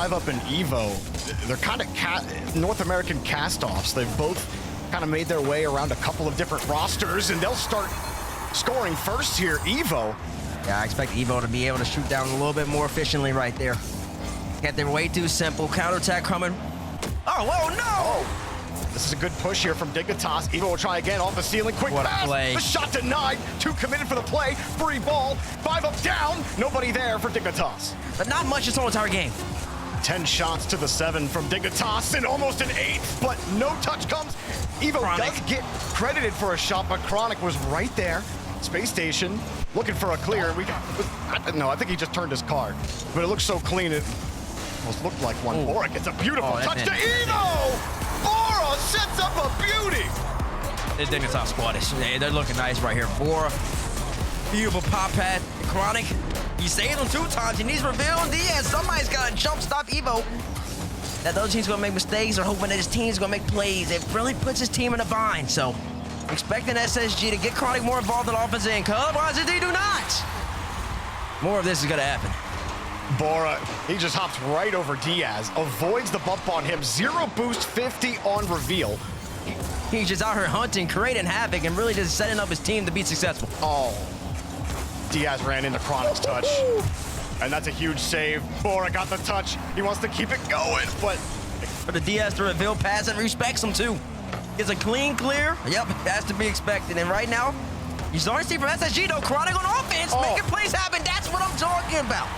5UP and Evo, they're kind of North American cast-offs. They've both kind of made their way around a couple of different rosters, and they'll start scoring first here. Evo. Yeah, I expect Evo to be able to shoot down a little bit more efficiently right there. Got them way too simple. Counterattack coming. Oh, whoa, no! Oh. This is a good push here from Dignitas. Evo will try again off the ceiling. Quick What a pass. play. The shot denied. 2 committed for the play. Free ball. 5UP down. Nobody there for Dignitas. But not much this whole entire game. 10 shots to the 7 from Dignitas and almost an 8th, but no touch comes. Evo does get credited for a shot, but Chronic was right there. Spacestation looking for a clear. I think he just turned his card, but it looks so clean it almost looked like one. Bora gets a beautiful touch to Evo! Bora sets up a beauty! This Dignitas squad they're looking nice right here. Bora, beautiful pop pad. Chronic, he saved him 2 times. He needs reveal. Diaz, somebody's got to jump stop Evo. That the other team's going to make mistakes or hoping that his team's going to make plays. It really puts his team in a bind. So, expecting SSG to get Chronic more involved in offense end. Otherwise, they do not. More of this is going to happen. Bora, he just hops right over Diaz, avoids the bump on him. 0 boost, 50 on reveal. He's just out here hunting, creating havoc, and really just setting up his team to be successful. Oh, Diaz ran into Chronic's touch, and that's a huge save. Bora got the touch. He wants to keep it going, but... For the Diaz to reveal pass and respects him too. Gets a clean clear. Yep, that's to be expected. And right now, you're starting to see from SSG though, Chronic on offense, making plays happen. That's what I'm talking about.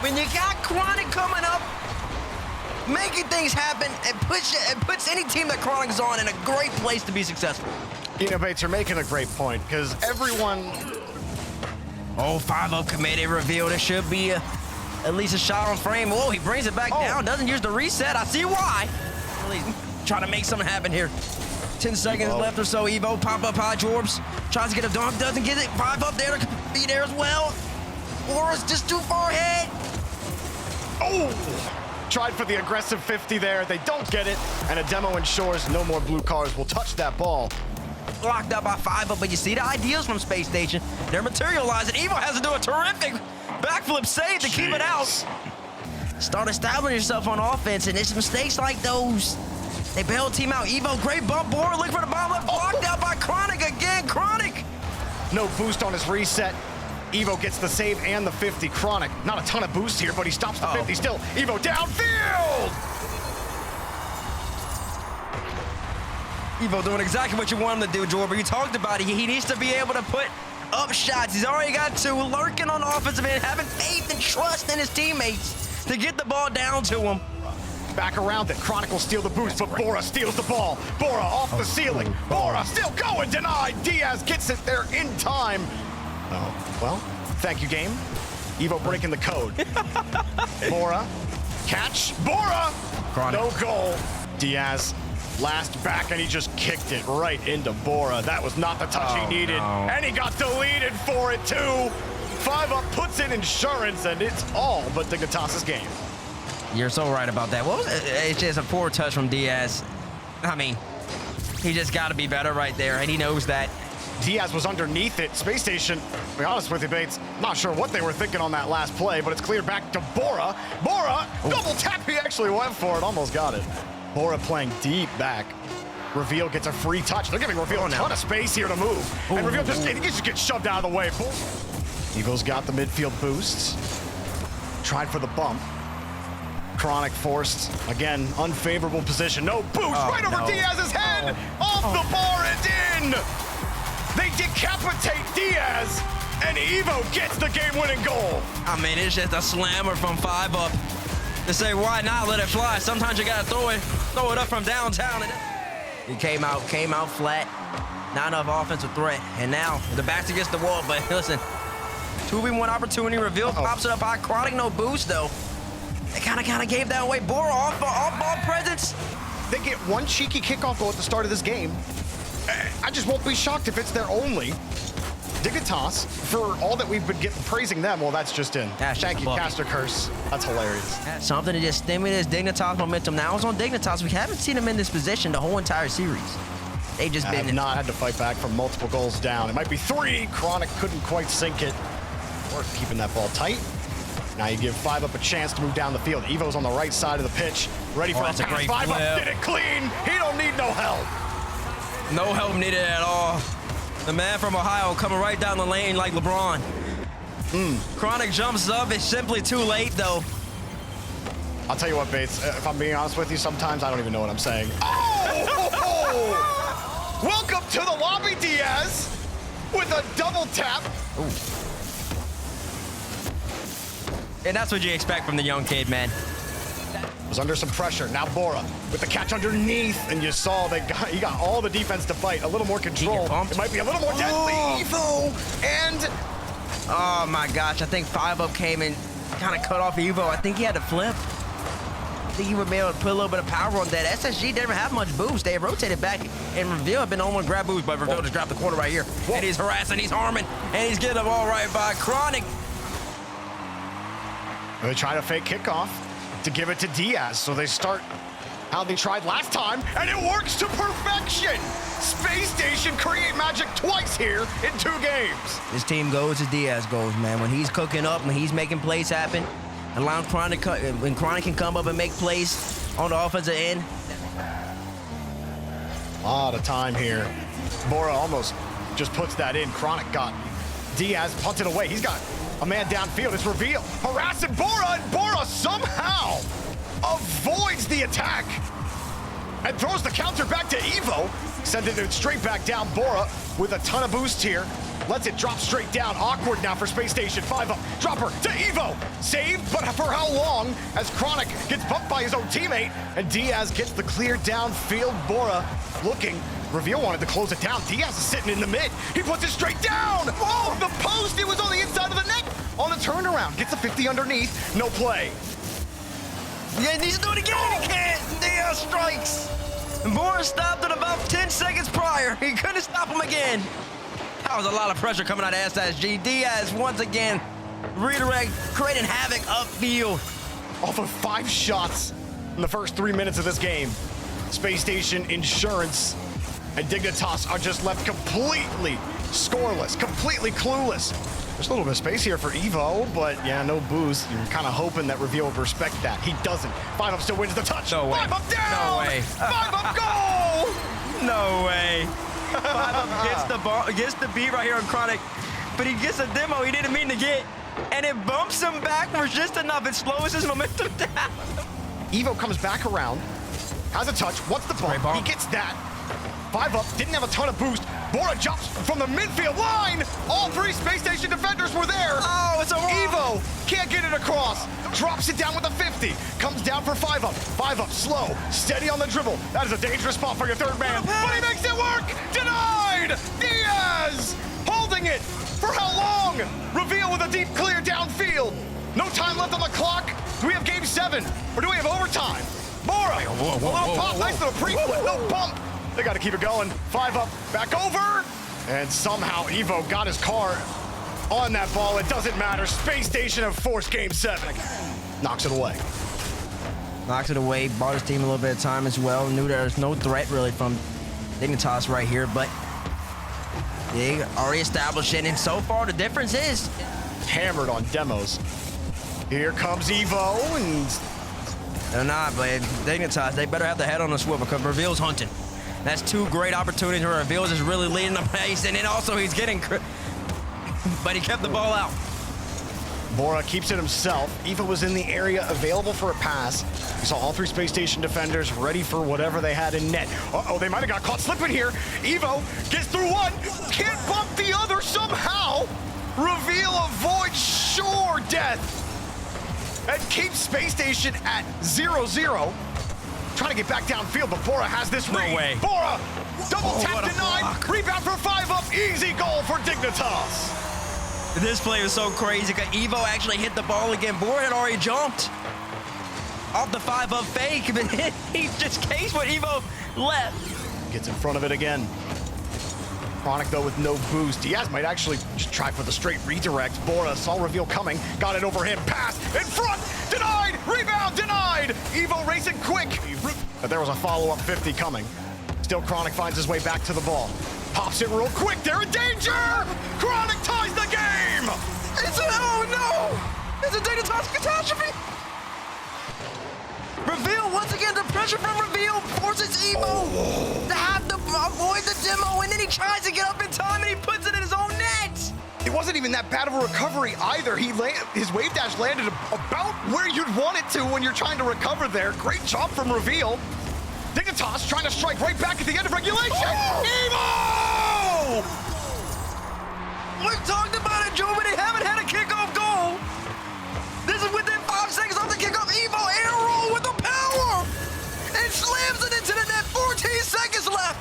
When you got Chronic coming up, making things happen, and puts any team that Chronic's on in a great place to be successful. You know, Bates, you're making a great point, because everyone... Oh, 5UP committed reveal. There should be at least a shot on frame. Oh, he brings it back down, doesn't use the reset. I see why. Really trying to make something happen here. 10 seconds left or so. Evo, pop up high, Jorbs. Tries to get a dunk, doesn't get it. 5UP there to be there as well. Bora's just too far ahead. Oh! Tried for the aggressive 50 there. They don't get it. And a demo ensures no more blue cars will touch that ball. Blocked up by 5UP, but you see the ideas from Spacestation. They're materializing. Evo has to do a terrific backflip save to keep it out. Start establishing yourself on offense, and it's mistakes like those. They bail team out. Evo, great bump. Bora looking for the bomb left. Blocked out by Chronic again. Chronic! No boost on his reset. Evo gets the save and the 50. Chronic, not a ton of boost here, but he stops the 50 still. Evo downfield! Evo doing exactly what you want him to do, Jordan. You talked about it. He needs to be able to put up shots. He's already got 2, lurking on the offensive end, having faith and trust in his teammates to get the ball down to him. Back around it. Chronic will steal the boost, but Bora steals the ball. Bora off the ceiling. Bora still going, denied. Diaz gets it there in time. Oh, well, thank you, game. Evo breaking the code. Bora, catch, Bora! Chronic. No goal. Diaz, last back, and he just kicked it right into Bora. That was not the touch he needed, and he got deleted for it, too. 5UP puts in insurance, and it's all but Dignitas' game. You're so right about that. What was it? It's just a poor touch from Diaz. I mean, he just got to be better right there, and he knows that. Diaz was underneath it. Spacestation, to be honest with you, Bates, not sure what they were thinking on that last play, but it's cleared back to Bora. Bora, double tap, he actually went for it, almost got it. Bora playing deep back. Reveal gets a free touch. They're giving Reveal a ton of space here to move. And Reveal just gets shoved out of the way. Evo's got the midfield boosts. Tried for the bump. Chronic forced, again, unfavorable position. No boost, right over Diaz's head. Off the bar and in. They decapitate Diaz, and Evo gets the game-winning goal. I mean, it's just a slammer from 5UP to say, why not let it fly? Sometimes you gotta throw it up from downtown. And he came out flat. Not enough offensive threat. And now the back's against the wall. But listen, 2v1 opportunity. Reveal pops it up high. Chronic no boost though. They kind of gave that away. Bora off ball presence. They get one cheeky kickoff goal at the start of this game. I just won't be shocked if it's their only. Dignitas, for all that we've been praising them, well, that's just in. Thank you, Caster Curse. That's hilarious. That's something to just stimulate his Dignitas momentum. Now it's on Dignitas. We haven't seen him in this position the whole entire series. They've just been... have not had to fight back from multiple goals down. It might be 3. Chronic couldn't quite sink it. Or keeping that ball tight. Now you give 5-Up a chance to move down the field. Evo's on the right side of the pitch, ready for a that's a pass. great 5-Up flip. did it clean. He don't need no help. No help needed at all. The man from Ohio coming right down the lane like LeBron. Chronic jumps up. It's simply too late, though. I'll tell you what, Bates, if I'm being honest with you, sometimes I don't even know what I'm saying. Oh! Welcome to the lobby, Diaz, with a double tap. Ooh. And that's what you expect from the young kid, man. Was under some pressure. Now Bora with the catch underneath, and you saw he got all the defense to fight. A little more control. It might be a little more deadly. Evo and oh my gosh! I think 5-Up came and kind of cut off Evo. I think he had to flip. I think he would be able to put a little bit of power on that. SSG didn't have much boost. They rotated back, and Reveal had been the only one to grab boost, but Reveal just dropped the quarter right here. And he's harassing, he's harming, and he's getting the ball right by Chronic. They try to fake kickoff to give it to Diaz, so they start how they tried last time, and it works to perfection. Space Station create magic twice here in 2 games. This team goes as Diaz goes, man. When he's cooking up, when he's making plays happen, allowing Chronic, when Chronic can come up and make plays on the offensive end. A lot of time here. Bora almost just puts that in. Chronic got Diaz punted away. He's got a man downfield. It's Reveal harassing Bora, and Bora somehow avoids the attack and throws the counter back to Evo, sending it straight back down. Bora with a ton of boost here. Lets it drop straight down. Awkward now for Space Station. 5-Up. Dropper to Evo. Saved, but for how long? As Chronic gets bumped by his own teammate, and Diaz gets the clear downfield. Bora looking. Reveal wanted to close it down. Diaz is sitting in the mid. He puts it straight down. Oh, the post. It was on the inside of the net. On the turnaround. Gets a 50 underneath. No play. Yeah, he needs to do it again. He can't. Diaz strikes. And Bora stopped it about 10 seconds prior. He couldn't stop him again. That was a lot of pressure coming out of SSG. Diaz once again redirect, creating havoc upfield. Off of 5 shots in the first 3 minutes of this game. Space Station, Insurance, and Dignitas are just left completely scoreless, completely clueless. There's a little bit of space here for Evo, but yeah, no boost. You're kind of hoping that Reveal would respect that. He doesn't. 5-Up still wins the touch. No way. 5-Up down! No way. 5-Up goal! No way. 5-Up gets the ball, gets the beat right here on Chronic, but he gets a demo he didn't mean to get, and it bumps him backwards just enough. It slows his momentum down. Evo comes back around, has a touch, wants the bump, he gets that. 5-Up didn't have a ton of boost. Bora jumps from the midfield line. All 3 Space Station defenders were there. Oh, it's a roll. Evo can't get it across. Drops it down with a 50. Comes down for 5-Up. 5-Up slow, steady on the dribble. That is a dangerous spot for your third man. But he makes it work. Denied. Diaz holding it. For how long? Reveal with a deep clear downfield. No time left on the clock. Do we have game 7 or do we have overtime? Bora, a little pop, nice little pre-flip, no bump. They got to keep it going. 5-Up, back over. And somehow Evo got his car on that ball. It doesn't matter. Space Station have forced game 7. Knocks it away. Knocks it away, bought his team a little bit of time as well. Knew there was no threat really from Dignitas right here, but they already established it, and so far the difference is Hammered on demos. Here comes Evo, and they're not, but Dignitas, they better have the head on the swivel because Reveal's hunting. That's 2 great opportunities where Reveal's is really leading the pace, and then also he's getting, but he kept the ball out. Bora keeps it himself. Evo was in the area available for a pass. We saw all 3 Space Station defenders ready for whatever they had in net. Uh-oh, they might have got caught slipping here. Evo gets through one, can't bump the other somehow. Reveal avoids sure death and keeps Space Station at 0-0. Trying to get back downfield, but Bora has this read. No way. Bora, double tap denied. Rebound for 5-Up. Easy goal for Dignitas. This play was so crazy because Evo actually hit the ball again. Bora had already jumped off the 5-Up fake, but he just cased what Evo left. Gets in front of it again. Chronic, though, with no boost. Diaz might actually just try for the straight redirect. Bora saw Reveal coming, got it over him. Pass in front, denied, rebound, denied. Evo racing quick. But there was a follow-up 50 coming. Still, Chronic finds his way back to the ball. Pops it real quick, they're in danger! Chronic ties the game! Oh no! This is Dignitas catastrophe. Reveal, once again, the pressure from Reveal forces Evo to have to avoid the demo, and then he tries to get up in time, and he puts it in his own net. It wasn't even that bad of a recovery either. His wave dash landed about where you'd want it to when you're trying to recover there. Great job from Reveal. Dignitas trying to strike right back at the end of regulation. Evo! We've talked about it, Joe, but they haven't had a kickoff goal. This is within 5 seconds of the kickoff. Evo air roll with the power and slams it into the net. 14 seconds left.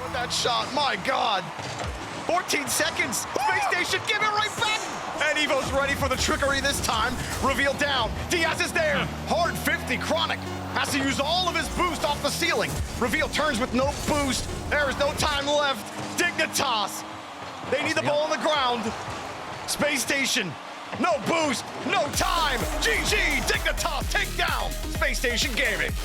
With that shot, my God. 14 seconds. Spacestation, give it right back. And Evo's ready for the trickery this time. Reveal down. Diaz is there. Hard 50. Chronic has to use all of his boost off the ceiling. Reveal turns with no boost. There is no time left. Dignitas. They need the ball on the ground. Spacestation. No boost. No time. GG. Dignitas take down. Spacestation Gaming.